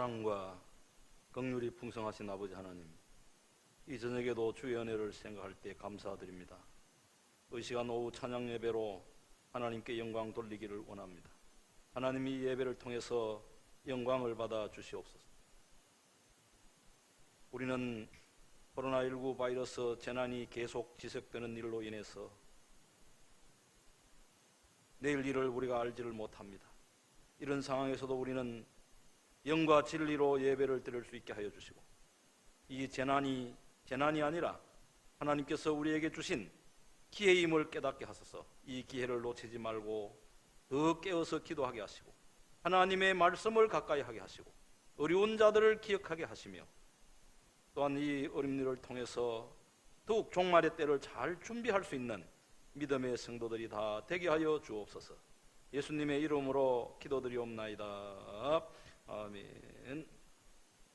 사랑과 긍휼이 풍성하신 아버지 하나님, 이 저녁에도 주의 은혜를 생각할 때 감사드립니다. 이 시간 오후 찬양 예배로 하나님께 영광 돌리기를 원합니다. 하나님이 이 예배를 통해서 영광을 받아 주시옵소서. 우리는 코로나19 바이러스 재난이 계속 지속되는 일로 인해서 내일 일을 우리가 알지를 못합니다. 이런 상황에서도 우리는 영과 진리로 예배를 드릴 수 있게 하여 주시고, 이 재난이 아니라 하나님께서 우리에게 주신 기회임을 깨닫게 하소서. 이 기회를 놓치지 말고 더 깨어서 기도하게 하시고, 하나님의 말씀을 가까이 하게 하시고, 어려운 자들을 기억하게 하시며, 또한 이 어려운 일을 통해서 더욱 종말의 때를 잘 준비할 수 있는 믿음의 성도들이 다 되게 하여 주옵소서. 예수님의 이름으로 기도드리옵나이다. 아멘.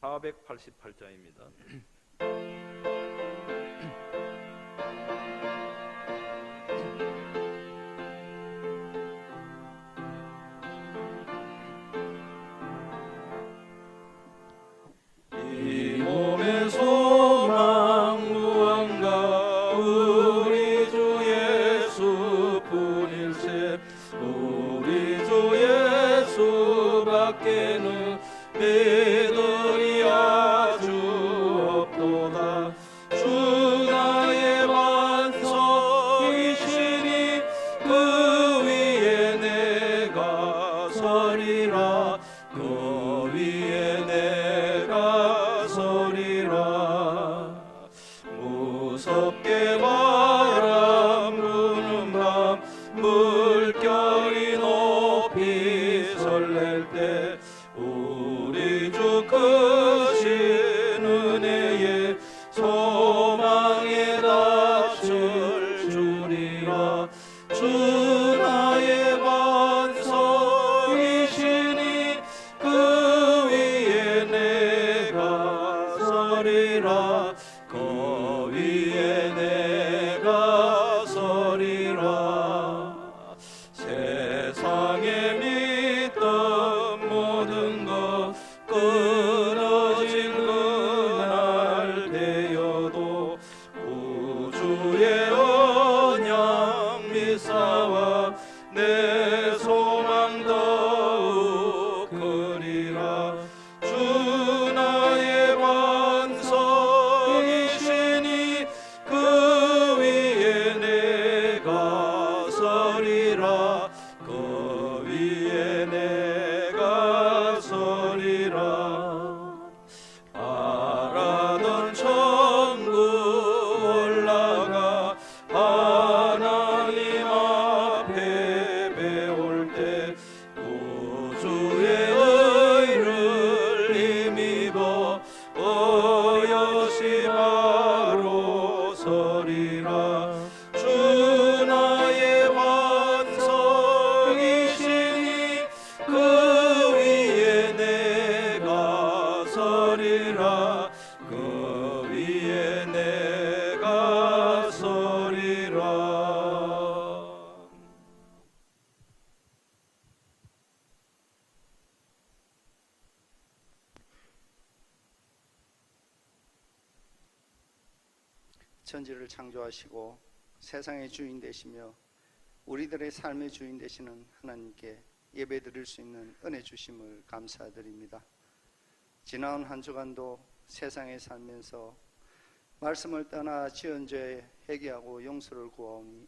488자입니다. 이 몸의 소망 무언가 우리 주 예수뿐일세. 우리 주 예수밖에는 믿으리 아주 없도다. 주 나의 반석이시니 그 위에 내가 서리라. 그 위에 내가 서리라. 무섭게 바람 부는 밤 물결이 높이 설렐 때 우리 주 크신 은혜에 소망에 닿을 줄이라. 주 나의 반석이시니 그 위에 내가 서리라. 그 위에 내가 서리라. 세상에 믿던 모든 것 끊어진 그날 되어도 구주의 언약 미사와 내 소망 더욱 크리라. 주 나의 반석이시니 그 위에 내가 서리라. 그 위에 내가 서리라. 바라던 천국 올라가 하나님 앞에 배울 때 구주의 의를 힘입어 어여시 바로 서리라. 주 나의 반석이시니 그 위에 내가 서리라. 그 위에 내가 서리라. 천지를 창조하시고 세상의 주인 되시며 우리들의 삶의 주인 되시는 하나님께 예배 드릴 수 있는 은혜 주심을 감사드립니다. 지나온 한 주간도 세상에 살면서 말씀을 떠나 지은 죄 회개하고 용서를 구하오니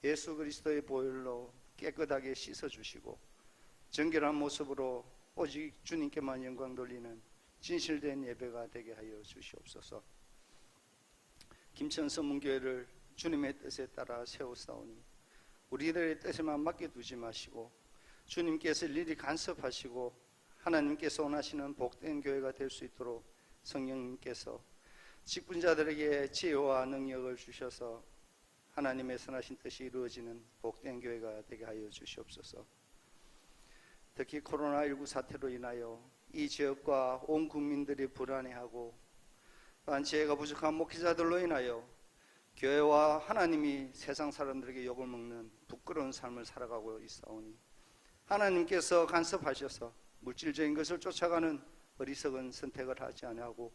예수 그리스도의 보혈로 깨끗하게 씻어주시고 정결한 모습으로 오직 주님께만 영광 돌리는 진실된 예배가 되게 하여 주시옵소서. 김천 선문교회를 주님의 뜻에 따라 세우사오니 우리들의 뜻에만 맡겨두지 마시고 주님께서 일일이 간섭하시고 하나님께서 원하시는 복된 교회가 될 수 있도록 성령님께서 직분자들에게 지혜와 능력을 주셔서 하나님의 선하신 뜻이 이루어지는 복된 교회가 되게 하여 주시옵소서. 특히 코로나19 사태로 인하여 이 지역과 온 국민들이 불안해하고 또한 지혜가 부족한 목회자들로 인하여 교회와 하나님이 세상 사람들에게 욕을 먹는 부끄러운 삶을 살아가고 있사오니 하나님께서 간섭하셔서 물질적인 것을 쫓아가는 어리석은 선택을 하지 아니하고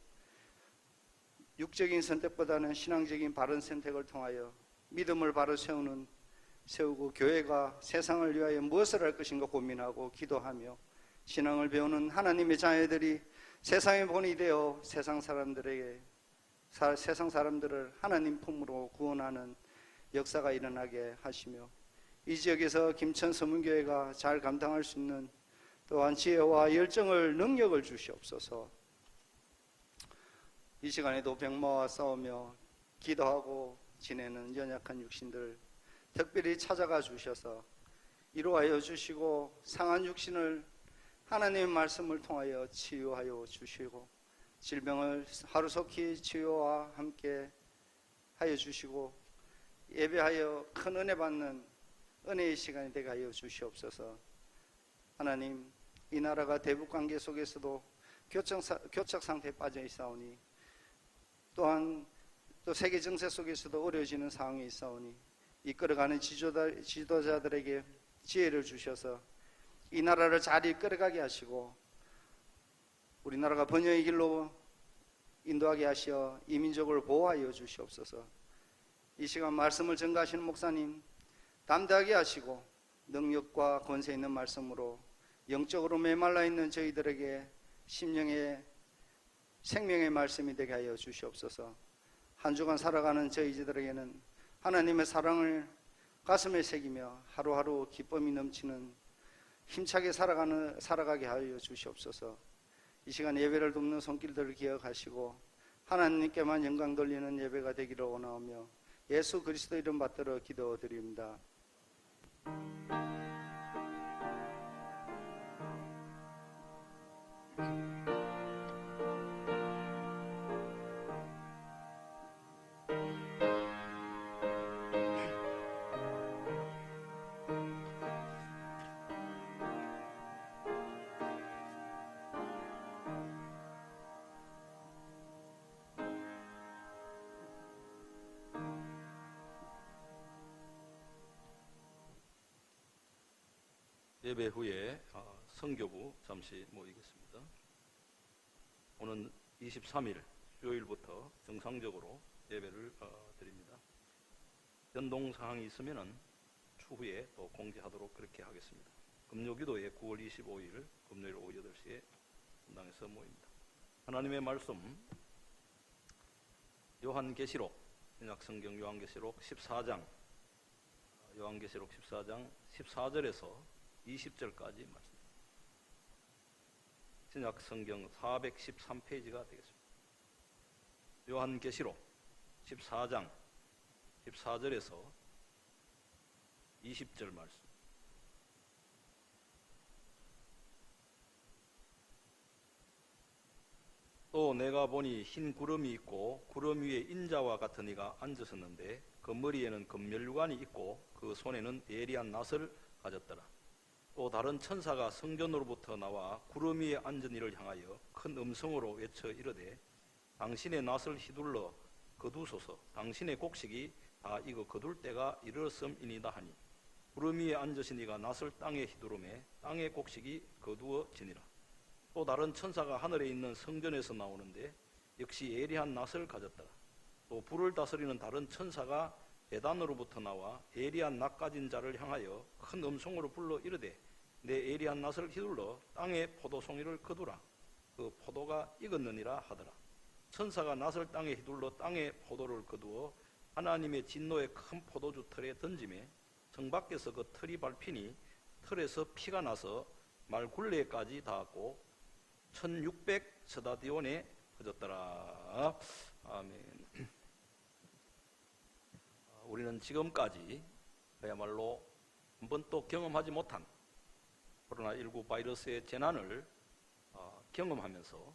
육적인 선택보다는 신앙적인 바른 선택을 통하여 믿음을 바로 세우고 교회가 세상을 위하여 무엇을 할 것인가 고민하고 기도하며 신앙을 배우는 하나님의 자녀들이 세상의 본이 되어 세상 사람들을 하나님 품으로 구원하는 역사가 일어나게 하시며 이 지역에서 김천 서문교회가 잘 감당할 수 있는 또한 지혜와 열정을 능력을 주시옵소서. 이 시간에도 병마와 싸우며 기도하고 지내는 연약한 육신들 특별히 찾아가 주셔서 이루하여 주시고 상한 육신을 하나님의 말씀을 통하여 치유하여 주시고 질병을 하루속히 치유와 함께 하여 주시고 예배하여 큰 은혜 받는 은혜의 시간이 되게 하여 주시옵소서. 하나님, 이 나라가 대북관계 속에서도 교착 상태에 빠져 있사오니 또한 또 세계 정세 속에서도 어려워지는 상황이 있사오니 이끌어가는 지도자들에게 지혜를 주셔서 이 나라를 잘 이끌어가게 하시고 우리나라가 번영의 길로 인도하게 하시어 이민족을 보호하여 주시옵소서. 이 시간 말씀을 전가하시는 목사님 담대하게 하시고 능력과 권세 있는 말씀으로 영적으로 메말라 있는 저희들에게 심령의 생명의 말씀이 되게 하여 주시옵소서. 한 주간 살아가는 저희들에게는 하나님의 사랑을 가슴에 새기며 하루하루 기쁨이 넘치는 힘차게 살아가게 하여 주시옵소서. 이 시간 예배를 돕는 손길들을 기억하시고 하나님께만 영광 돌리는 예배가 되기를 원하오며 예수 그리스도 이름 받들어 기도드립니다. 예배 후에 선교부 잠시 모이겠습니다. 오는 23일 수요일부터 정상적으로 예배를 드립니다. 변동 사항이 있으면 추후에 또 공지하도록 그렇게 하겠습니다. 금요기도에 9월 25일 금요일 오후 8시에 분당에서 모입니다. 하나님의 말씀 요한계시록 신약성경 요한계시록 14장 14절에서 20절까지 말씀. 신약성경 413페이지가 되겠습니다. 요한계시록 14장 14절에서 20절 말씀. 또 내가 보니 흰 구름이 있고 구름 위에 인자와 같은 이가 앉으셨는데 그 머리에는 금면류관이 있고 그 손에는 예리한 낫을 가졌더라. 또 다른 천사가 성전으로부터 나와 구름 위에 앉은 이를 향하여 큰 음성으로 외쳐 이르되 당신의 낫을 휘둘러 거두소서. 당신의 곡식이 다 익어 거둘 때가 이르렀음이니이다 하니 구름 위에 앉으신 이가 낫을 땅에 휘두르매 땅의 곡식이 거두어지니라. 또 다른 천사가 하늘에 있는 성전에서 나오는데 역시 예리한 낫을 가졌더라. 또 불을 다스리는 다른 천사가 대단으로부터 나와 예리한 낫 가진 자를 향하여 큰 음성으로 불러 이르되 내 예리한 낫을 휘둘러 땅에 포도송이를 거두라. 그 포도가 익었느니라 하더라. 천사가 낫을 땅에 휘둘러 땅에 포도를 거두어 하나님의 진노의 큰 포도주 틀에 던지매 성 밖에서 그 틀이 밟히니 틀에서 피가 나서 말 굴레까지 닿았고 1600 스타디온에 퍼졌더라. 아멘. 우리는 지금까지 그야말로 한 번도 경험하지 못한 코로나19 바이러스의 재난을 경험하면서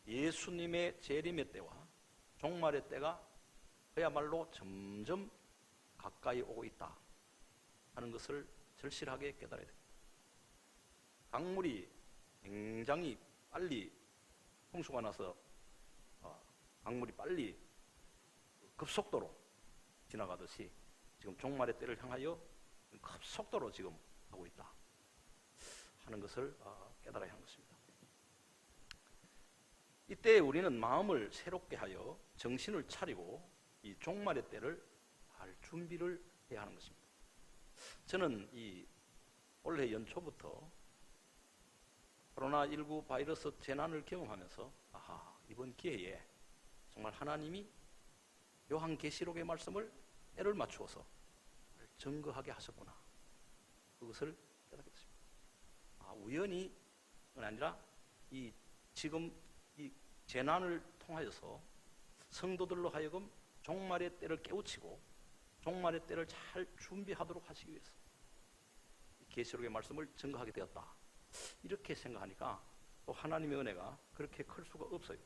예수님의 재림의 때와 종말의 때가 그야말로 점점 가까이 오고 있다 하는 것을 절실하게 깨달아야 됩니다. 강물이 굉장히 빨리 홍수가 나서 강물이 빨리 급속도로 지나가듯이 지금 종말의 때를 향하여 급속도로 지금 하고 있다 하는 것을 깨달아야 하는 것입니다. 이때 우리는 마음을 새롭게 하여 정신을 차리고 이 종말의 때를 할 준비를 해야 하는 것입니다. 저는 이 올해 연초부터 코로나19 바이러스 재난을 경험하면서 이번 기회에 정말 하나님이 요한계시록의 말씀을 때를 맞추어서 증거하게 하셨구나. 그것을 깨닫게 됐습니다. 우연히는 아니라 지금 이 재난을 통하여서 성도들로 하여금 종말의 때를 깨우치고 종말의 때를 잘 준비하도록 하시기 위해서 계시록의 말씀을 증거하게 되었다. 이렇게 생각하니까 또 하나님의 은혜가 그렇게 클 수가 없어요.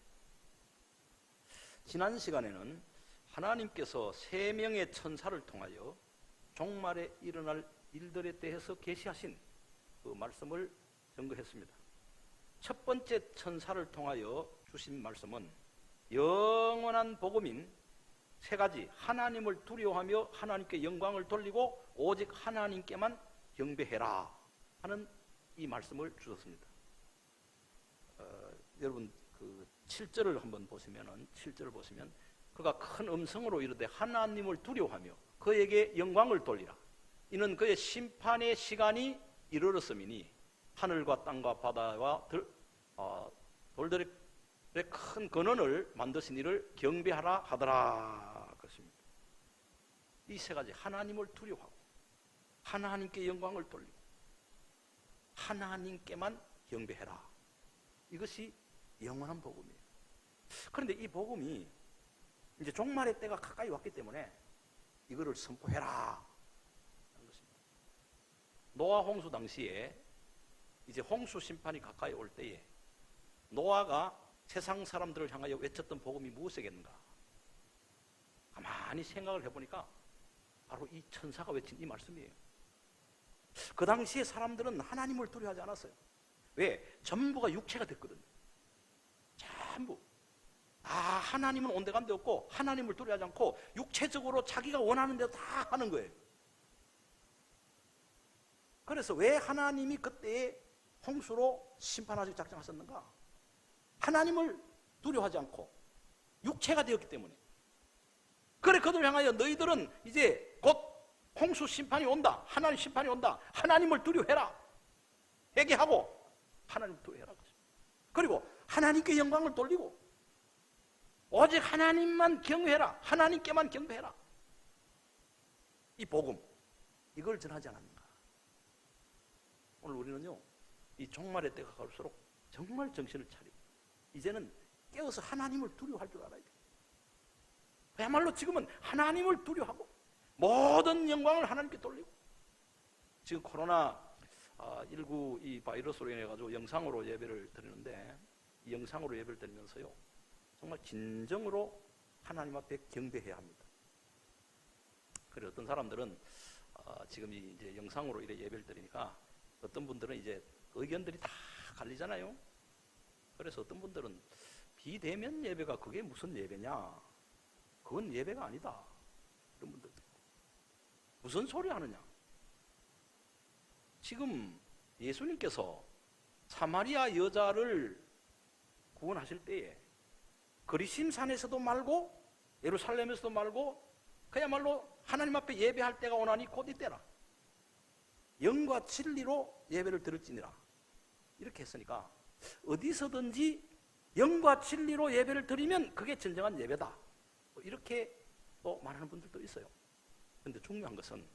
지난 시간에는 하나님께서 3명의 천사를 통하여 종말에 일어날 일들에 대해서 계시하신 그 말씀을 증거했습니다. 첫 번째 천사를 통하여 주신 말씀은 영원한 복음인 3가지, 하나님을 두려워하며 하나님께 영광을 돌리고 오직 하나님께만 경배해라 하는 이 말씀을 주셨습니다. 여러분 그 7절을 한번 보시면은 7절을 보시면 그가 큰 음성으로 이르되 하나님을 두려워하며 그에게 영광을 돌리라. 이는 그의 심판의 시간이 이르렀음이니 하늘과 땅과 바다와 돌들의 큰 근원을 만드신 이를 경배하라 하더라. 그렇습니다. 이 3가지, 하나님을 두려워하고 하나님께 영광을 돌리고 하나님께만 경배해라. 이것이 영원한 복음이에요. 그런데 이 복음이 이제 종말의 때가 가까이 왔기 때문에 이거를 선포해라 하는 것입니다. 노아 홍수 당시에 이제 홍수 심판이 가까이 올 때에 노아가 세상 사람들을 향하여 외쳤던 복음이 무엇이겠는가? 가만히 생각을 해보니까 바로 이 천사가 외친 이 말씀이에요. 그 당시에 사람들은 하나님을 두려워하지 않았어요. 왜? 전부가 육체가 됐거든요. 전부. 하나님은 온데간데 없고 하나님을 두려워하지 않고 육체적으로 자기가 원하는 대로 다 하는 거예요. 그래서 왜 하나님이 그때에 홍수로 심판하시기 작정하셨는가? 하나님을 두려워하지 않고 육체가 되었기 때문에. 그래 그들을 향하여 너희들은 이제 곧 홍수 심판이 온다. 하나님 심판이 온다. 하나님을 두려워해라. 회개하고 하나님을 두려워해라. 그리고 하나님께 영광을 돌리고 오직 하나님만 경배해라. 하나님께만 경배해라. 이 복음, 이걸 전하지 않았는가? 오늘 우리는요, 이 종말의 때가 갈수록 정말 정신을 차리고 이제는 깨어서 하나님을 두려워할 줄 알아야 돼요. 그야말로 지금은 하나님을 두려워하고 모든 영광을 하나님께 돌리고, 지금 코로나19 이 바이러스로 인해 가지고 영상으로 예배를 드리는데 이 영상으로 예배를 드리면서요, 정말 진정으로 하나님 앞에 경배해야 합니다. 그래 어떤 사람들은 지금 이제 영상으로 이래 예배를 드리니까 어떤 분들은 이제 의견들이 다 갈리잖아요. 그래서 어떤 분들은 비대면 예배가 그게 무슨 예배냐? 그건 예배가 아니다. 그런 분들도 있고. 무슨 소리 하느냐? 지금 예수님께서 사마리아 여자를 구원하실 때에 거리심산에서도 말고 예루살렘에서도 말고 그야말로 하나님 앞에 예배할 때가 오나니 곧 이때라. 영과 진리로 예배를 드릴지니라. 이렇게 했으니까 어디서든지 영과 진리로 예배를 드리면 그게 진정한 예배다. 이렇게 또 말하는 분들도 있어요. 그런데 중요한 것은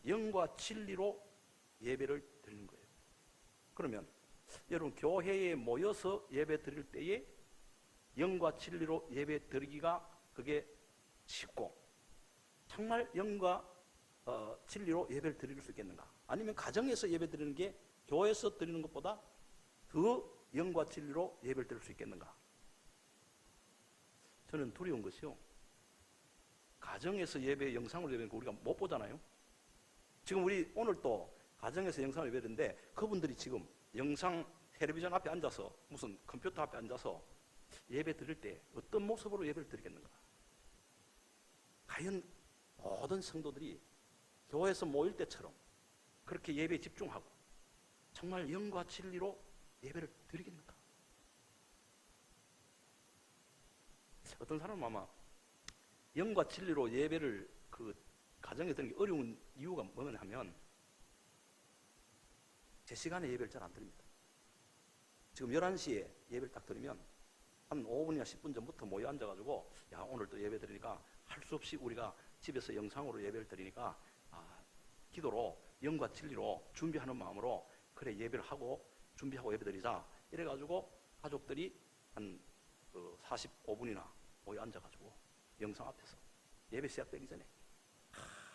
영과 진리로 예배를 드리는 거예요. 그러면 여러분 교회에 모여서 예배 드릴 때에 영과 진리로 예배 드리기가 그게 쉽고 정말 영과 진리로 예배를 드릴 수 있겠는가? 아니면 가정에서 예배 드리는 게 교회에서 드리는 것보다 더 영과 진리로 예배를 드릴 수 있겠는가? 저는 두려운 것이요, 가정에서 예배 영상으로 예배는 우리가 못 보잖아요. 지금 우리 오늘 또 가정에서 영상을 예배드리는데 그분들이 지금 영상 텔레비전 앞에 앉아서 무슨 컴퓨터 앞에 앉아서 예배 드릴 때 어떤 모습으로 예배를 드리겠는가? 과연 모든 성도들이 교회에서 모일 때처럼 그렇게 예배에 집중하고 정말 영과 진리로 예배를 드리겠는가? 어떤 사람은 아마 영과 진리로 예배를 그 가정에 드리는 게 어려운 이유가 뭐냐면 제 시간에 예배를 잘 안 드립니다. 지금 11시에 예배를 딱 드리면 한 5분이나 10분 전부터 모여 앉아가지고 야 오늘 또 예배 드리니까 할 수 없이 우리가 집에서 영상으로 예배를 드리니까 기도로 영과 진리로 준비하는 마음으로 그래 예배를 하고 준비하고 예배 드리자 이래가지고 가족들이 한 45분이나 모여 앉아가지고 영상 앞에서 예배 시작되기 전에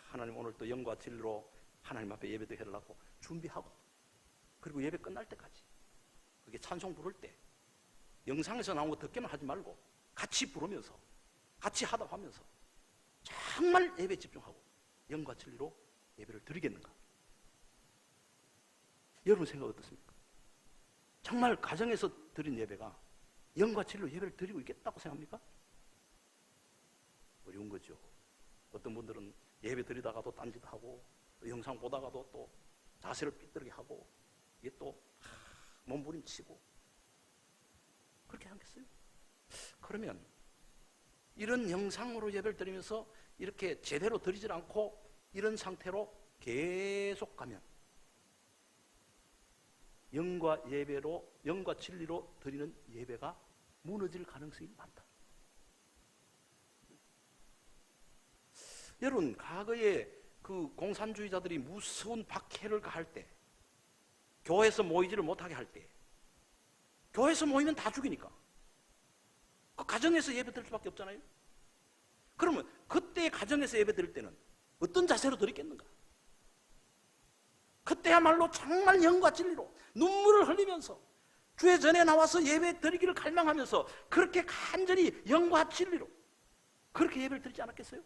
하나님 오늘 또 영과 진리로 하나님 앞에 예배 드리려고 준비하고 그리고 예배 끝날 때까지 그게 찬송 부를 때 영상에서 나온 거 듣기만 하지 말고 같이 부르면서 같이 하답하면서 정말 예배에 집중하고 영과 진리로 예배를 드리겠는가? 여러분 생각 어떻습니까? 정말 가정에서 드린 예배가 영과 진리로 예배를 드리고 있겠다고 생각합니까? 어려운 거죠. 어떤 분들은 예배 드리다가도 딴짓하고 또 영상 보다가도 또 자세를 삐뚤게 하고 이게 또 몸부림치고 그렇게 하겠어요? 그러면 이런 영상으로 예배를 드리면서 이렇게 제대로 드리질 않고 이런 상태로 계속 가면 영과 진리로 드리는 예배가 무너질 가능성이 많다. 여러분, 과거에 그 공산주의자들이 무서운 박해를 가할 때, 교회에서 모이지를 못하게 할 때, 교회에서 모이면 다 죽이니까 그 가정에서 예배 드릴 수밖에 없잖아요. 그러면 그때 가정에서 예배 드릴 때는 어떤 자세로 드리겠는가? 그때야말로 정말 영과 진리로 눈물을 흘리면서 주의 전에 나와서 예배 드리기를 갈망하면서 그렇게 간절히 영과 진리로 그렇게 예배를 드리지 않았겠어요?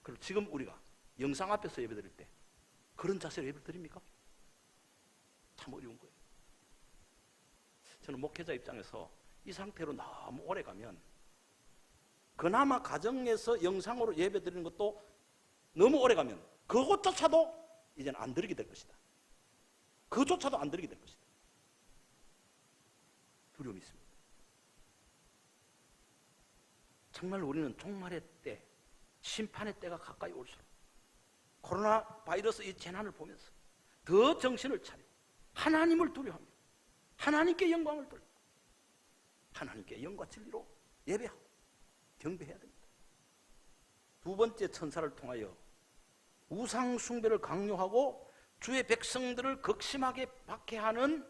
그럼 지금 우리가 영상 앞에서 예배 드릴 때 그런 자세로 예배를 드립니까? 참 어려운 거예요. 저는 목회자 입장에서 이 상태로 너무 오래 가면 그나마 가정에서 영상으로 예배 드리는 것도 너무 오래 가면 그것조차도 이제는 안 드리게 될 것이다. 그조차도 안 드리게 될 것이다. 두려움이 있습니다. 정말 우리는 종말의 때, 심판의 때가 가까이 올수록 코로나 바이러스 이 재난을 보면서 더 정신을 차리고 하나님을 두려워하며 하나님께 영광을 돌리고 하나님께 영과 진리로 예배하고 경배해야 됩니다. 두 번째, 천사를 통하여 우상 숭배를 강요하고 주의 백성들을 극심하게 박해하는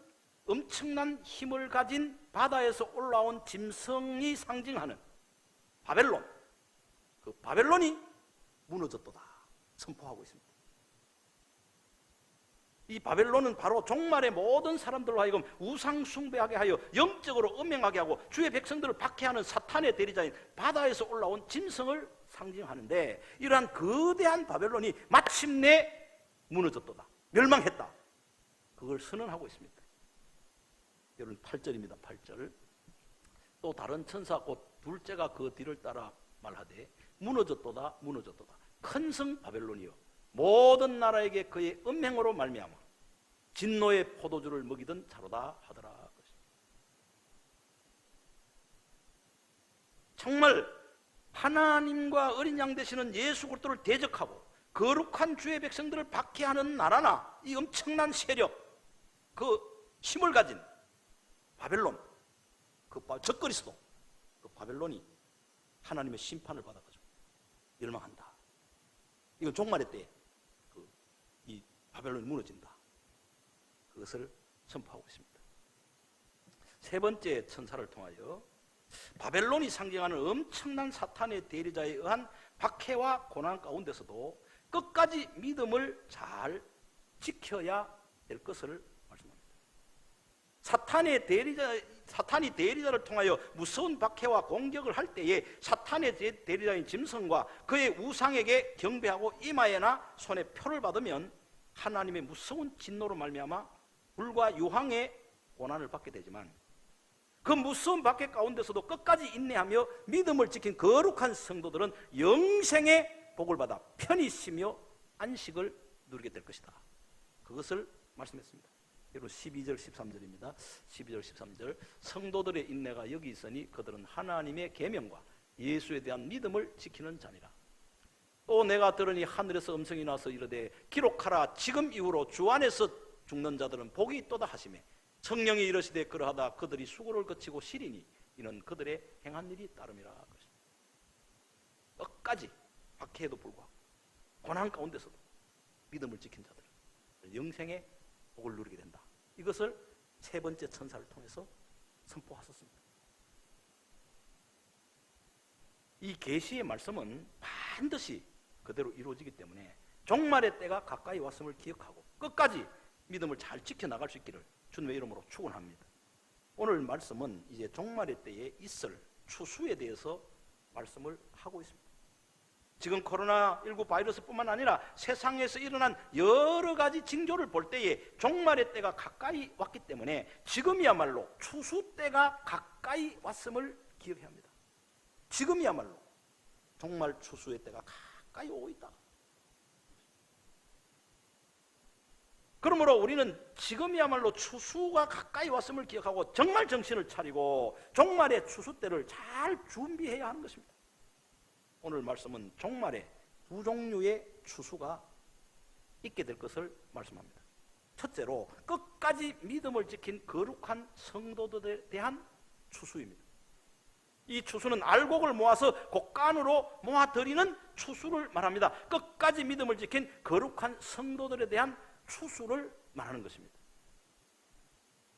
엄청난 힘을 가진 바다에서 올라온 짐승이 상징하는 바벨론, 그 바벨론이 무너졌도다 선포하고 있습니다. 이 바벨론은 바로 종말의 모든 사람들로 하여금 우상 숭배하게 하여 영적으로 음행하게 하고 주의 백성들을 박해하는 사탄의 대리자인 바다에서 올라온 짐승을 상징하는데, 이러한 거대한 바벨론이 마침내 무너졌도다, 멸망했다, 그걸 선언하고 있습니다. 여러분 8절입니다. 8절. 또 다른 천사 곧 둘째가 그 뒤를 따라 말하되 무너졌도다 무너졌도다 큰 성 바벨론이여 모든 나라에게 그의 음행으로 말미암아 진노의 포도주를 먹이던 자로다 하더라. 정말 하나님과 어린 양 되시는 예수 그리스도를 대적하고 거룩한 주의 백성들을 박해하는 나라나 이 엄청난 세력, 그 힘을 가진 바벨론, 그 적그리스도, 그 바벨론이 하나님의 심판을 받아가지고 멸망한다. 이건 종말의 때에 이 바벨론이 무너진다. 그것을 선포하고 있습니다. 세 번째, 천사를 통하여 바벨론이 상징하는 엄청난 사탄의 대리자에 의한 박해와 고난 가운데서도 끝까지 믿음을 잘 지켜야 될 것을 말씀합니다. 사탄이 대리자를 통하여 무서운 박해와 공격을 할 때에 사탄의 대리자인 짐승과 그의 우상에게 경배하고 이마에나 손에 표를 받으면 하나님의 무서운 진노로 말미암아 불과 유황의 고난을 받게 되지만, 그 무서운 박해 가운데서도 끝까지 인내하며 믿음을 지킨 거룩한 성도들은 영생의 복을 받아 편히 쉬며 안식을 누리게 될 것이다. 그것을 말씀했습니다. 여러분 12절 13절입니다. 12절 13절 성도들의 인내가 여기 있으니 그들은 하나님의 계명과 예수에 대한 믿음을 지키는 자니라. 또 내가 들으니 하늘에서 음성이 나서 이르되 기록하라 지금 이후로 주 안에서 죽는 자들은 복이 있도다 하시매 성령이 이르시되 그러하다 그들이 수고를 거치고 시리니 이는 그들의 행한 일이 따름이라. 끝까지 박해에도 불구하고 고난 가운데서도 믿음을 지킨 자들은 영생의 복을 누리게 된다. 이것을 세 번째 천사를 통해서 선포하셨습니다. 이 계시의 말씀은 반드시 그대로 이루어지기 때문에 종말의 때가 가까이 왔음을 기억하고 끝까지 믿음을 잘 지켜나갈 수 있기를 주님의 이름으로 축원합니다. 오늘 말씀은 이제 종말의 때에 있을 추수에 대해서 말씀을 하고 있습니다. 지금 코로나19 바이러스뿐만 아니라 세상에서 일어난 여러 가지 징조를 볼 때에 종말의 때가 가까이 왔기 때문에 지금이야말로 추수 때가 가까이 왔음을 기억해야 합니다. 지금이야말로 종말 추수의 때가 가까이 오고 있다. 그러므로 우리는 지금이야말로 추수가 가까이 왔음을 기억하고 정말 정신을 차리고 종말의 추수 때를 잘 준비해야 하는 것입니다. 오늘 말씀은 종말에 두 종류의 추수가 있게 될 것을 말씀합니다. 첫째로 끝까지 믿음을 지킨 거룩한 성도들에 대한 추수입니다. 이 추수는 알곡을 모아서 곡간으로 모아드리는 추수를 말합니다. 끝까지 믿음을 지킨 거룩한 성도들에 대한 추수를 말하는 것입니다.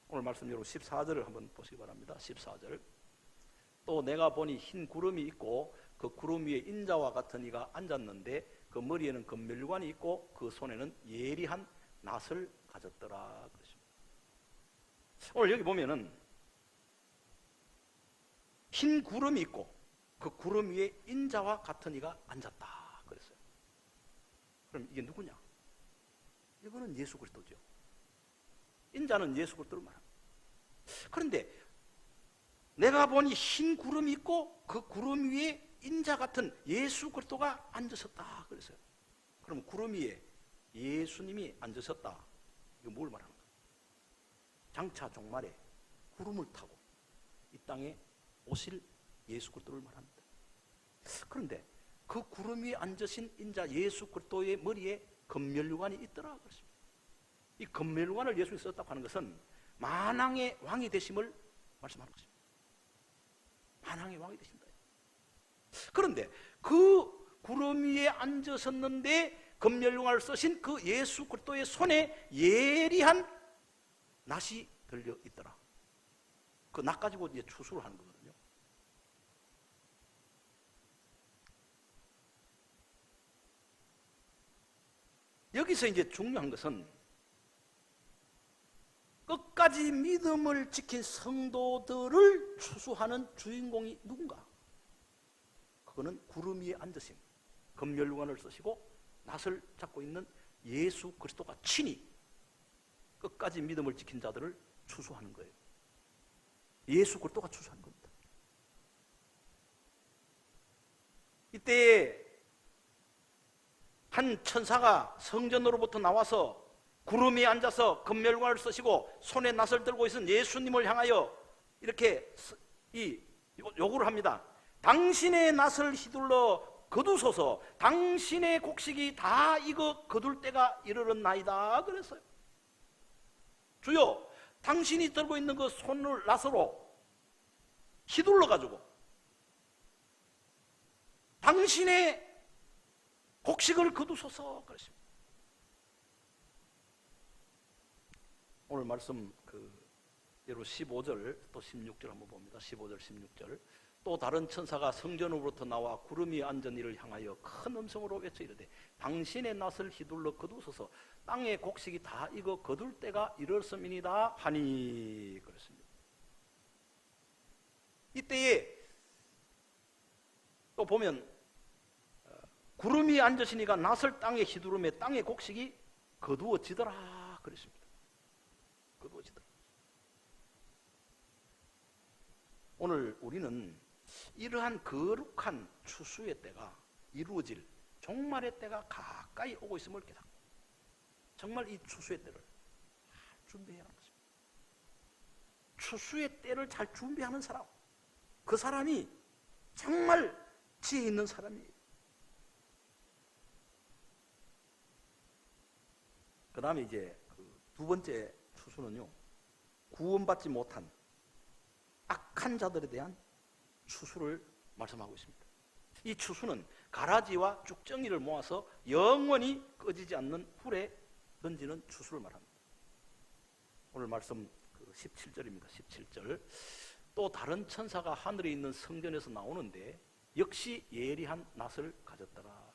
오늘 말씀 여러분 14절을 한번 보시기 바랍니다. 14절 또 내가 보니 흰 구름이 있고 그 구름 위에 인자와 같은 이가 앉았는데 그 머리에는 금멸관이 있고 그 손에는 예리한 낫을 가졌더라. 그렇습니다. 오늘 여기 보면은 흰 구름이 있고 그 구름 위에 인자와 같은 이가 앉았다 그랬어요. 그럼 이게 누구냐? 이거는 예수 그리스도죠. 인자는 예수 그리스도를 말합니다. 그런데 내가 보니 흰 구름이 있고 그 구름 위에 인자 같은 예수 그리스도가 앉으셨다 그랬어요. 그럼 구름 위에 예수님이 앉으셨다. 이거 뭘 말하는 거예요? 장차 종말에 구름을 타고 이 땅에 오실 예수 그리스도를 말합니다. 그런데 그 구름 위에 앉으신 인자 예수 그리스도의 머리에 금멸관이 있더라 그랬습니다. 이 금멸관을 예수님이 썼다고 하는 것은 만왕의 왕이 되심을 말씀하는 것입니다. 만왕의 왕이 되신다. 그런데 그 구름 위에 앉으셨는데 금멸관을 쓰신 그 예수 그리스도의 손에 예리한 낫이 들려 있더라. 그 낫 가지고 이제 추수를 하는 거거든요. 여기서 이제 중요한 것은 끝까지 믿음을 지킨 성도들을 추수하는 주인공이 누군가? 그거는 구름 위에 앉으신 금멸관을 쓰시고 낫을 잡고 있는 예수 그리스도가 친히 끝까지 믿음을 지킨 자들을 추수하는 거예요. 예수 그리스도가 추수하는 겁니다. 이때 한 천사가 성전으로부터 나와서 구름 위에 앉아서 금멸관을 쓰시고 손에 낫을 들고 있은 예수님을 향하여 이렇게 요구를 합니다. 당신의 낫을 휘둘러 거두소서. 당신의 곡식이 다 익어 거둘 때가 이르렀나이다 그랬어요. 주여, 당신이 들고 있는 그 손을 낫으로 휘둘러 가지고 당신의 곡식을 거두소서 그랬습니다. 오늘 말씀 여러분 15절 또 16절 한번 봅니다. 15절 16절 또 다른 천사가 성전으로부터 나와 구름 위에 앉은 이를 향하여 큰 음성으로 외쳐 이르되 당신의 낫을 휘둘러 거두소서. 땅의 곡식이 다 익어 거둘 때가 이르렀음이니이다 하니 그랬습니다. 이때에 또 보면 구름 위에 앉으시니가 낫을 땅에 휘두르며 땅의 곡식이 거두어지더라 그랬습니다. 거두어지더라. 오늘 우리는 이러한 거룩한 추수의 때가 이루어질 종말의 때가 가까이 오고 있음을 깨닫고 정말 이 추수의 때를 준비해야 하는 것입니다. 추수의 때를 잘 준비하는 사람, 그 사람이 정말 지혜 있는 사람이에요. 그 다음에 이제 두 번째 추수는요, 구원받지 못한 악한 자들에 대한 추수를 말씀하고 있습니다. 이 추수는 가라지와 쭉정이를 모아서 영원히 꺼지지 않는 불에 던지는 추수를 말합니다. 오늘 말씀 17절입니다. 17절. 또 다른 천사가 하늘에 있는 성전에서 나오는데 역시 예리한 낫을 가졌더라.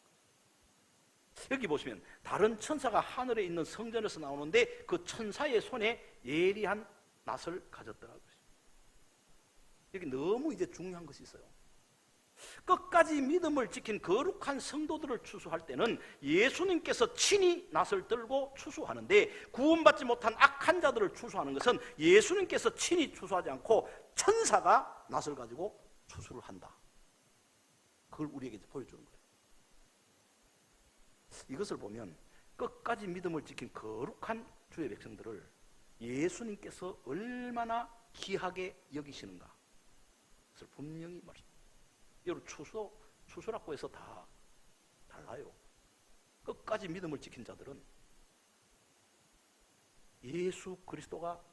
여기 보시면 다른 천사가 하늘에 있는 성전에서 나오는데 그 천사의 손에 예리한 낫을 가졌더라. 여기 너무 이제 중요한 것이 있어요. 끝까지 믿음을 지킨 거룩한 성도들을 추수할 때는 예수님께서 친히 낫을 들고 추수하는데, 구원받지 못한 악한 자들을 추수하는 것은 예수님께서 친히 추수하지 않고 천사가 낫을 가지고 추수를 한다. 그걸 우리에게 보여주는 거예요. 이것을 보면 끝까지 믿음을 지킨 거룩한 주의 백성들을 예수님께서 얼마나 귀하게 여기시는가, 그것을 분명히 말씀합니다. 여러분, 추수라고 해서 다 달라요. 끝까지 믿음을 지킨 자들은 예수 그리스도가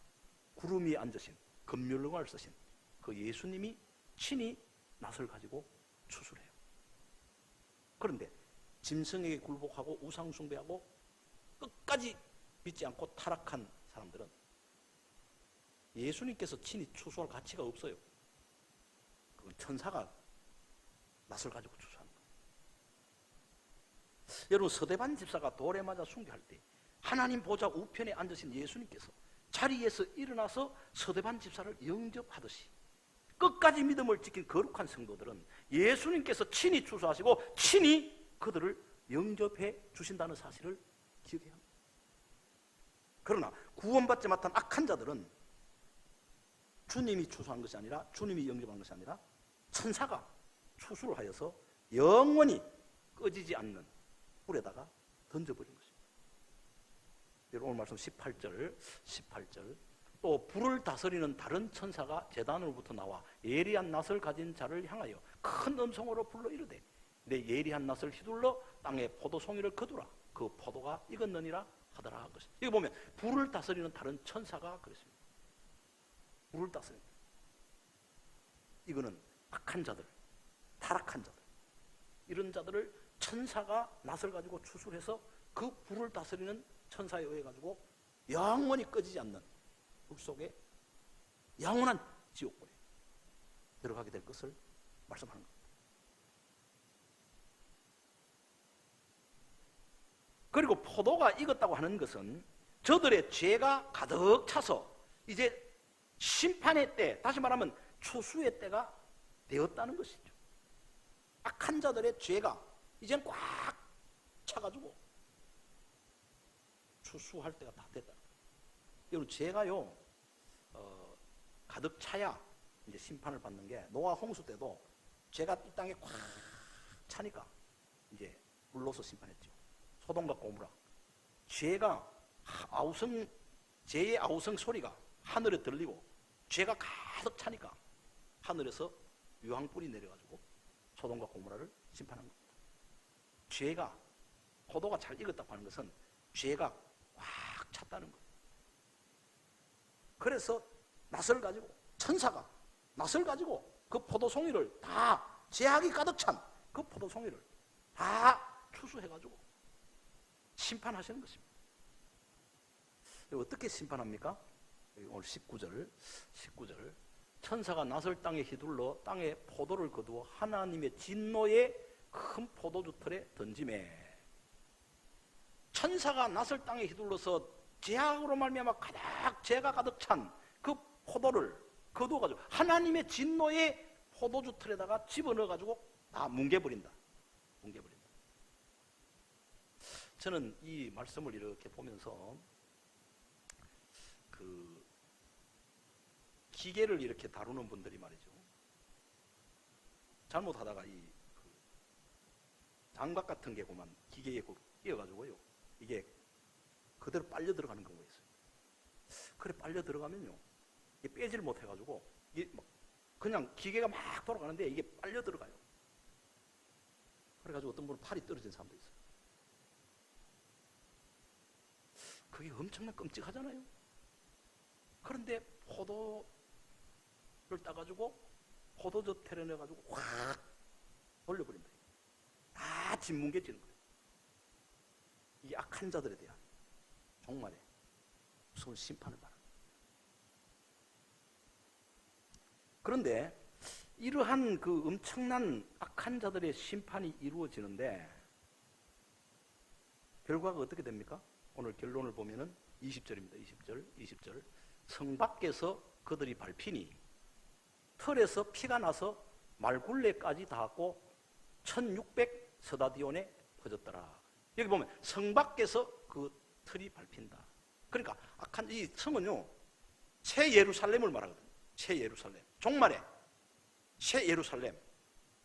구름 위에 앉으신, 금율령을 쓰신 그 예수님이 친히 낫을 가지고 추수를 해요. 그런데 짐승에게 굴복하고 우상 숭배하고 끝까지 믿지 않고 타락한 사람들은 예수님께서 친히 추수할 가치가 없어요. 그건 천사가 낫을 가지고 추수하는 거예요. 여러분, 서대반 집사가 돌에 맞아 순교할 때 하나님 보좌 우편에 앉으신 예수님께서 자리에서 일어나서 서대반 집사를 영접하듯이 끝까지 믿음을 지킨 거룩한 성도들은 예수님께서 친히 추수하시고 친히 그들을 영접해 주신다는 사실을 기억해야 합니다. 그러나 구원받지 못한 악한 자들은 주님이 추수한 것이 아니라, 주님이 영접한 것이 아니라 천사가 추수를 하여서 영원히 꺼지지 않는 불에다가 던져버린 것입니다. 오늘 말씀 18절. 또 불을 다스리는 다른 천사가 제단으로부터 나와 예리한 낫을 가진 자를 향하여 큰 음성으로 불러 이르되, 내 예리한 낫을 휘둘러 땅에 포도송이를 거두라. 그 포도가 익었느니라 하더라 한 것입니다. 여기 보면 불을 다스리는 다른 천사가 그랬습니다. 불을 다스립니다. 이거는 악한 자들, 타락한 자들, 이런 자들을 천사가 낫을 가지고 추수해서 그 불을 다스리는 천사에 의해 가지고 영원히 꺼지지 않는 불 속에 영원한 지옥불에 들어가게 될 것을 말씀하는 겁니다. 그리고 포도가 익었다고 하는 것은 저들의 죄가 가득 차서 이제 심판의 때, 다시 말하면 추수의 때가 되었다는 것이죠. 악한 자들의 죄가 이젠 꽉 차가지고 추수할 때가 다 됐다. 여러분, 죄가요 가득 차야 이제 심판을 받는 게, 노아 홍수 때도 죄가 이 땅에 꽉 차니까 이제 불로서 심판했죠. 소돔과 고모라, 죄가 죄의 아우성 소리가 하늘에 들리고 죄가 가득 차니까 하늘에서 유황불이 내려가지고 소돔과 고모라를 심판한 겁니다. 죄가, 포도가 잘 익었다고 하는 것은 죄가 꽉 찼다는 거예요. 그래서 낫을 가지고, 천사가 낫을 가지고 그 포도송이를 다, 죄악이 가득 찬 그 포도송이를 다 추수해가지고 심판하시는 것입니다. 어떻게 심판합니까? 오늘 19절. 천사가 낫을 땅에 휘둘러 땅에 포도를 거두어 하나님의 진노의 큰 포도주 틀에 던지매. 천사가 낫을 땅에 휘둘러서 죄악으로 말미암아 가득, 죄가 가득 찬 그 포도를 거두어가지고 하나님의 진노의 포도주 틀에다가 집어넣어가지고 다 뭉개버린다. 저는 이 말씀을 이렇게 보면서 그 기계를 이렇게 다루는 분들이 말이죠, 잘못하다가 이 장박 같은 게고만 기계에 끼어가지고요, 이게 그대로 빨려 들어가는 경우가 있어요. 그래 빨려 들어가면요, 이게 빼질 못해가지고 이게 막 그냥 기계가 막 돌아가는데 이게 빨려 들어가요. 그래가지고 어떤 분은 팔이 떨어진 사람도 있어요. 그게 엄청나 끔찍하잖아요. 그런데 포도를 따가지고 포도즙 테려내가지고 확 돌려버립니다. 다 짓뭉개지는 거예요. 이 악한 자들에 대한 정말의 무서운 심판을 말합니다. 그런데 이러한 그 엄청난 악한 자들의 심판이 이루어지는데 결과가 어떻게 됩니까? 오늘 결론을 보면은 20절입니다. 20절. 성 밖에서 그들이 밟히니 털에서 피가 나서 말굴레까지 닿았고 1600 서다디온에 퍼졌더라. 여기 보면 성 밖에서 그 털이 밟힌다. 그러니까 악한 이 성은요, 새 예루살렘을 말하거든요. 새 예루살렘. 종말에 새 예루살렘.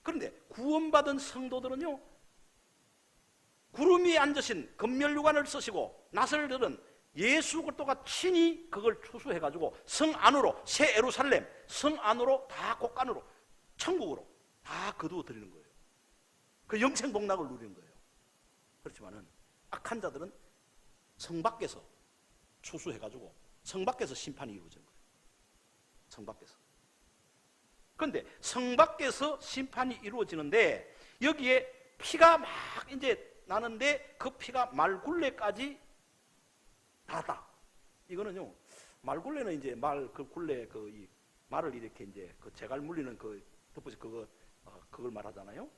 그런데 구원받은 성도들은요, 구름 위에 앉으신 금멸유관을 쓰시고 낯을 들은 예수 그리스도가 친히 그걸 추수해가지고 성 안으로, 새 예루살렘, 성 안으로 다 곳간으로 천국으로 다 거두어 드리는 거예요. 그 영생 복락을 누리는 거예요. 그렇지만은 악한 자들은 성 밖에서 추수해가지고 성 밖에서 심판이 이루어지는 거예요. 성 밖에서. 그런데 성 밖에서 심판이 이루어지는데 여기에 피가 막 이제 나는데 그 피가 말굴레까지 닿았다. 이거는요, 말굴레는 이제 그 굴레 이 말을 이렇게 이제 그 재갈 물리는 그 덮어지 그걸 말하잖아요.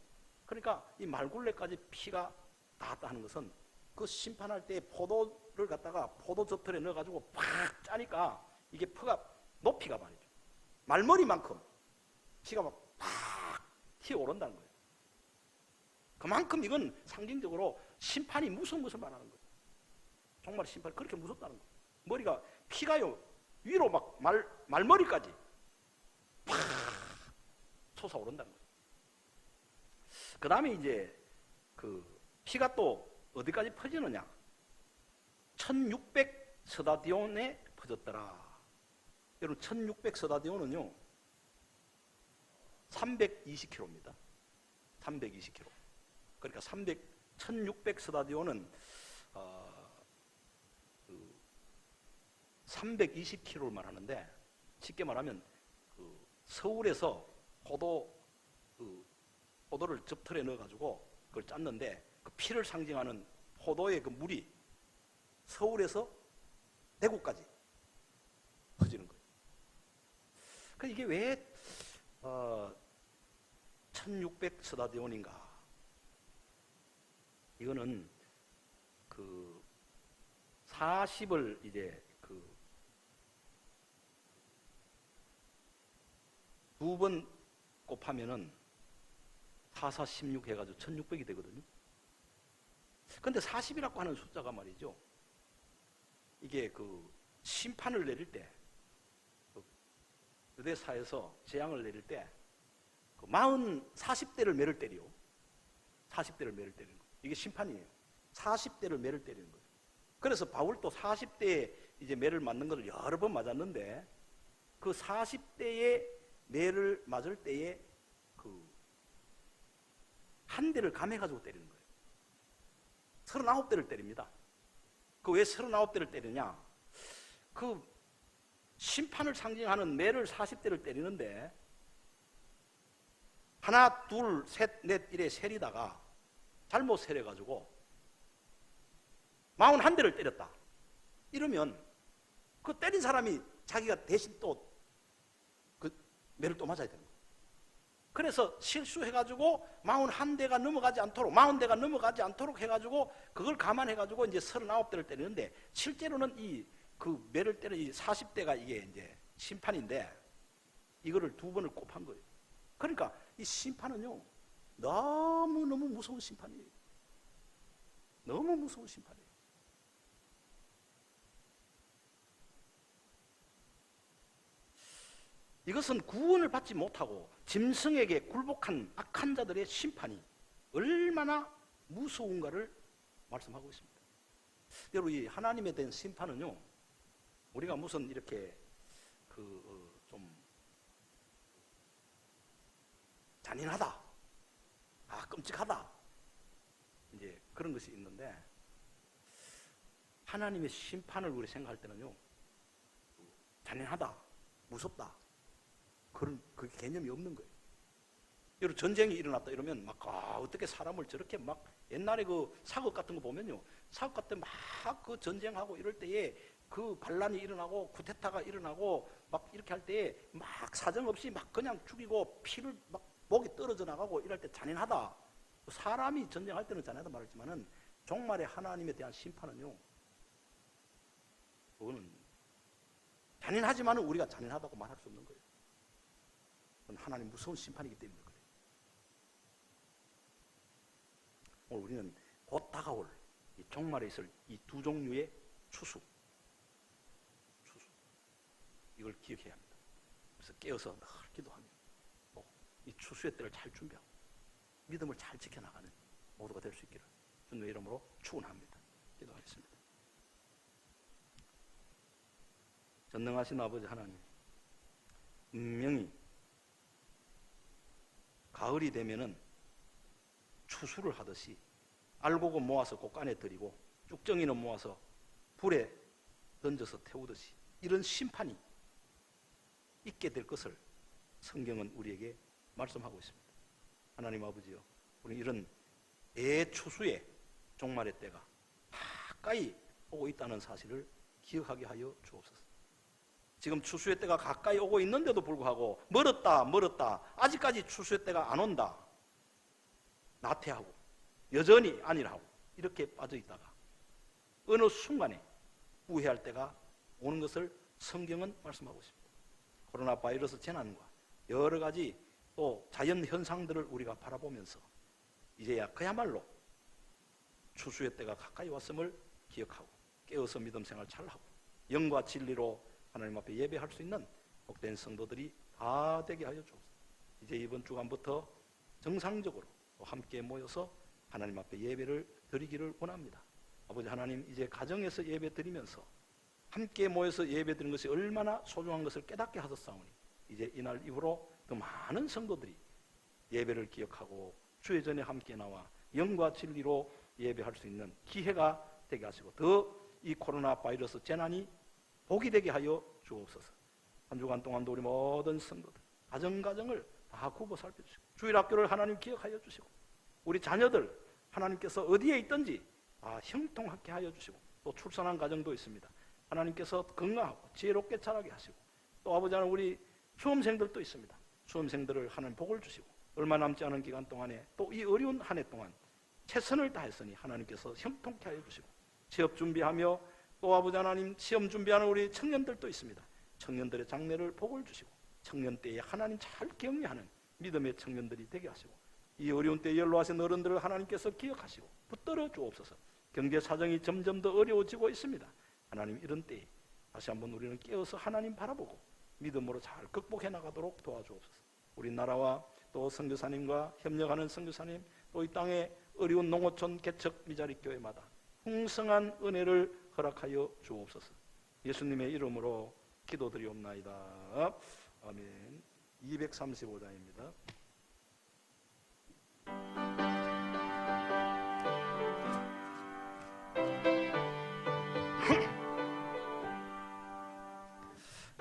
그러니까 이 말굴레까지 피가 닿았다 하는 것은 그 심판할 때 포도를 갖다가 포도 젖털에 넣어가지고 팍 짜니까 이게 높이가 말이죠. 말머리만큼 피가 막 팍 튀어오른다는 거예요. 그만큼 이건 상징적으로 심판이 무서운 것을 말하는 거예요. 정말 심판이 그렇게 무섭다는 거예요. 머리가 피가요 위로 막 말머리까지 팍 솟아오른다는 거예요. 그 다음에 이제 그 피가 또 어디까지 퍼지느냐? 1600 서다디온에 퍼졌더라. 여러분 1600 서다디온은요 320km입니다. 320km. 그러니까 1600 서다디온은 320km를 말하는데, 쉽게 말하면 그 서울에서 포도를 즙털에 넣어가지고 그걸 짰는데 그 피를 상징하는 포도의 그 물이 서울에서 대구까지 퍼지는 거예요. 그 이게 왜 1600 서다디온인가? 이거는 그 40을 이제 그 두 번 곱하면은 4, 4, 16 해가지고 1600이 되거든요. 근데 40이라고 하는 숫자가 말이죠, 이게 그 심판을 내릴 때, 유대사에서 재앙을 내릴 때, 그 40대를 매를 때리요. 40대를 매를 때리는 거예요. 이게 심판이에요. 40대를 매를 때리는 거예요. 그래서 바울도 40대에 이제 매를 맞는 것을 여러 번 맞았는데, 그 40대에 매를 맞을 때에 한 대를 감해가지고 때리는 거예요. 39대를 때립니다. 그 왜 39대를 때리냐? 그 심판을 상징하는 매를 40대를 때리는데, 하나, 둘, 셋, 넷 이래 세리다가 잘못 세려가지고 41대를 때렸다. 이러면 그 때린 사람이 자기가 대신 또 그 매를 또 맞아야 되는 거예요. 그래서 실수해가지고 41대가 넘어가지 않도록, 40대가 넘어가지 않도록 해가지고 그걸 감안해가지고 이제 39대를 때리는데, 실제로는 그 매를 때리는 이 40대가 이게 이제 심판인데 이거를 두 번을 곱한 거예요. 그러니까 이 심판은요 너무너무 무서운 심판이에요. 너무 무서운 심판이에요. 이것은 구원을 받지 못하고 짐승에게 굴복한 악한 자들의 심판이 얼마나 무서운가를 말씀하고 있습니다. 여러분, 이 하나님에 대한 심판은요 우리가 무슨 이렇게 좀 잔인하다, 끔찍하다, 이제 그런 것이 있는데, 하나님의 심판을 우리 생각할 때는요, 잔인하다, 무섭다, 그 개념이 없는 거예요. 여러분, 전쟁이 일어났다 이러면 막 어떻게 사람을 저렇게 막, 옛날에 그 사극 같은 거 보면요, 사극 같은 막 그 전쟁하고 이럴 때에 그 반란이 일어나고 쿠데타가 일어나고 막 이렇게 할 때에 막 사정없이 막 그냥 죽이고 피를 막 목이 떨어져 나가고 이럴 때 잔인하다. 사람이 전쟁할 때는 잔인하다 말했지만은 종말의 하나님에 대한 심판은요, 그거는 잔인하지만은 우리가 잔인하다고 말할 수 없는 거예요. 그건 하나님 무서운 심판이기 때문에 그래요. 오늘 우리는 곧 다가올 이 종말에 있을 이 두 종류의 추수, 이걸 기억해야 합니다. 그래서 깨어서 늘 기도하며 이 추수의 때를 잘 준비하고 믿음을 잘 지켜나가는 모두가 될 수 있기를 주님의 이름으로 축원합니다. 기도하겠습니다. 전능하신 아버지 하나님, 분명히 가을이 되면은 추수를 하듯이 알곡은 모아서 곳간에 들이고 쭉정이는 모아서 불에 던져서 태우듯이 이런 심판이 있게 될 것을 성경은 우리에게 말씀하고 있습니다. 하나님 아버지요, 우리 이런 대추수의 종말의 때가 가까이 오고 있다는 사실을 기억하게 하여 주옵소서. 지금 추수의 때가 가까이 오고 있는데도 불구하고 멀었다 아직까지 추수의 때가 안 온다, 나태하고 여전히 아니라고 이렇게 빠져 있다가 어느 순간에 후회할 때가 오는 것을 성경은 말씀하고 있습니다. 코로나 바이러스 재난과 여러 가지 또 자연 현상들을 우리가 바라보면서 이제야 그야말로 추수의 때가 가까이 왔음을 기억하고 깨어서 믿음 생활 잘하고 영과 진리로 하나님 앞에 예배할 수 있는 복된 성도들이 다 되게 하여 주옵소서. 이제 이번 주간부터 정상적으로 또 함께 모여서 하나님 앞에 예배를 드리기를 원합니다. 아버지 하나님, 이제 가정에서 예배 드리면서 함께 모여서 예배 드리는 것이 얼마나 소중한 것을 깨닫게 하셨사오니 이제 이날 이후로 더 많은 성도들이 예배를 기억하고 주의 전에 함께 나와 영과 진리로 예배할 수 있는 기회가 되게 하시고 더 이 코로나 바이러스 재난이 복이 되게 하여 주옵소서. 한 주간 동안도 우리 모든 성도들 가정을 다 굽어 살펴주시고 주일학교를 하나님 기억하여 주시고 우리 자녀들 하나님께서 어디에 있든지 다 형통하게 하여 주시고 또 출산한 가정도 있습니다. 하나님께서 건강하고 지혜롭게 자라게 하시고 또 아버지 하나님 우리 수험생들도 있습니다. 수험생들을 하나님 복을 주시고 얼마 남지 않은 기간 동안에 또 이 어려운 한 해 동안 최선을 다했으니 하나님께서 형통케 하여 주시고 취업 준비하며 또 아버지 하나님 시험 준비하는 우리 청년들도 있습니다. 청년들의 장래를 복을 주시고 청년 때에 하나님 잘 격려하는 믿음의 청년들이 되게 하시고 이 어려운 때에 연로하신 어른들을 하나님께서 기억하시고 붙들어 주옵소서. 경제 사정이 점점 더 어려워지고 있습니다. 하나님 이런 때에 다시 한번 우리는 깨어서 하나님 바라보고 믿음으로 잘 극복해 나가도록 도와주옵소서. 우리 나라와 또 선교사님과 협력하는 선교사님 또 이 땅의 어려운 농어촌 개척 미자리 교회마다 풍성한 은혜를 허락하여 주옵소서. 예수님의 이름으로 기도드리옵나이다. 아멘. 235장입니다.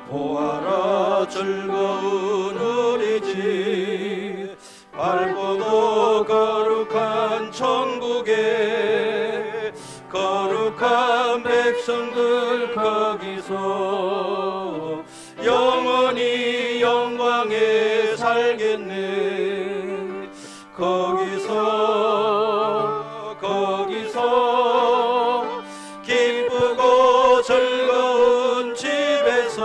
보아라 즐거운 우리 집 밝고도 거룩한 천국에 거룩한 백성들 거기서 영원히 영광에 살겠네. 거기서 기쁘고 즐거운 집에서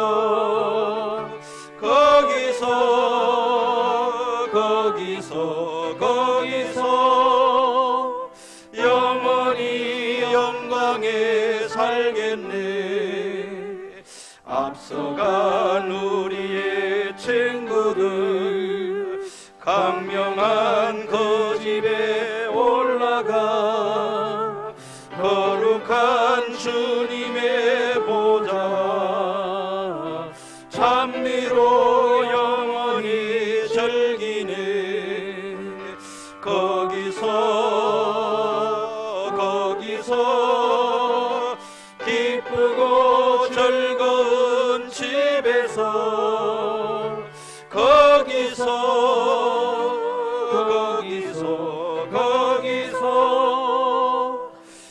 거기서 영원히 영광에 살겠네. 앞서간 우리의 친구들 강명한 그 집에 올라가 거룩한 주님의 보좌와 곳에서 거기서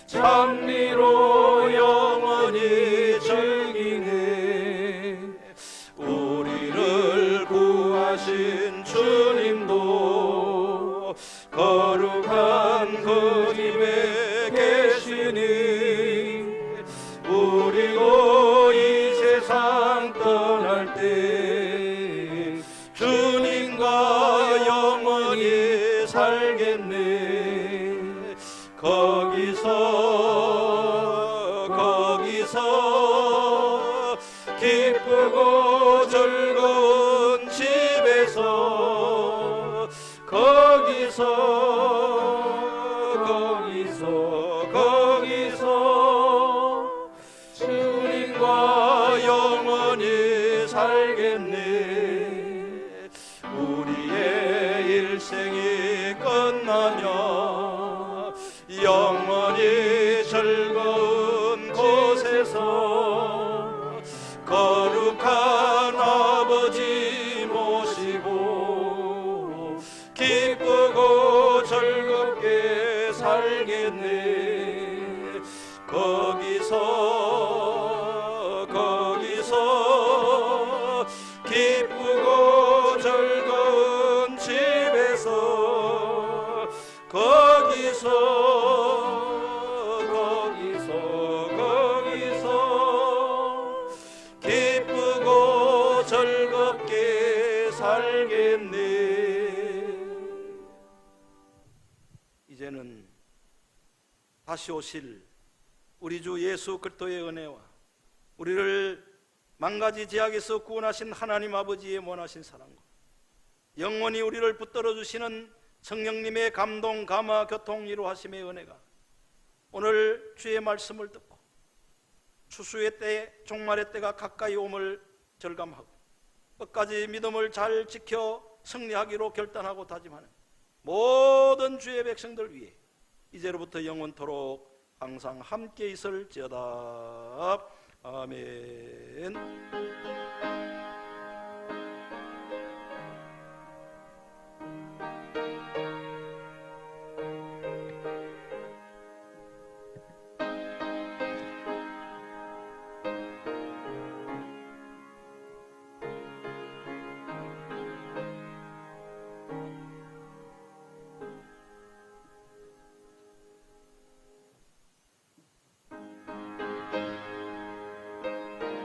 찬미로 영원히 즐기네. 우리를 구하신 주님도 거룩한 그 집에 계시니 우리도 이 세상 떠날 때 주님과 영원히 살겠네. 거기서 기쁘고 즐거운 집에서 거기서 주님과 영원히 살겠네. 우리의 일생이 끝나며 영원히 즐거운 곳에서 거룩한 아버지 모시고 기쁘고 즐겁게 살겠네. 거기서 기쁘고 즐거운 집에서 거기서 기쁘고 즐겁게 살겠네. 이제는 다시 오실 우리 주 예수 그리스도의 은혜와 우리를 만가지 제약에서 구원하신 하나님 아버지의 원하신 사랑과 영원히 우리를 붙들어 주시는 성령님의 감동, 감화, 교통, 위로하심의 은혜가 오늘 주의 말씀을 듣고 추수의 때, 종말의 때가 가까이 옴을 절감하고 끝까지 믿음을 잘 지켜 승리하기로 결단하고 다짐하는 모든 주의 백성들 위해 이제로부터 영원토록 항상 함께 있을지어다. 아멘.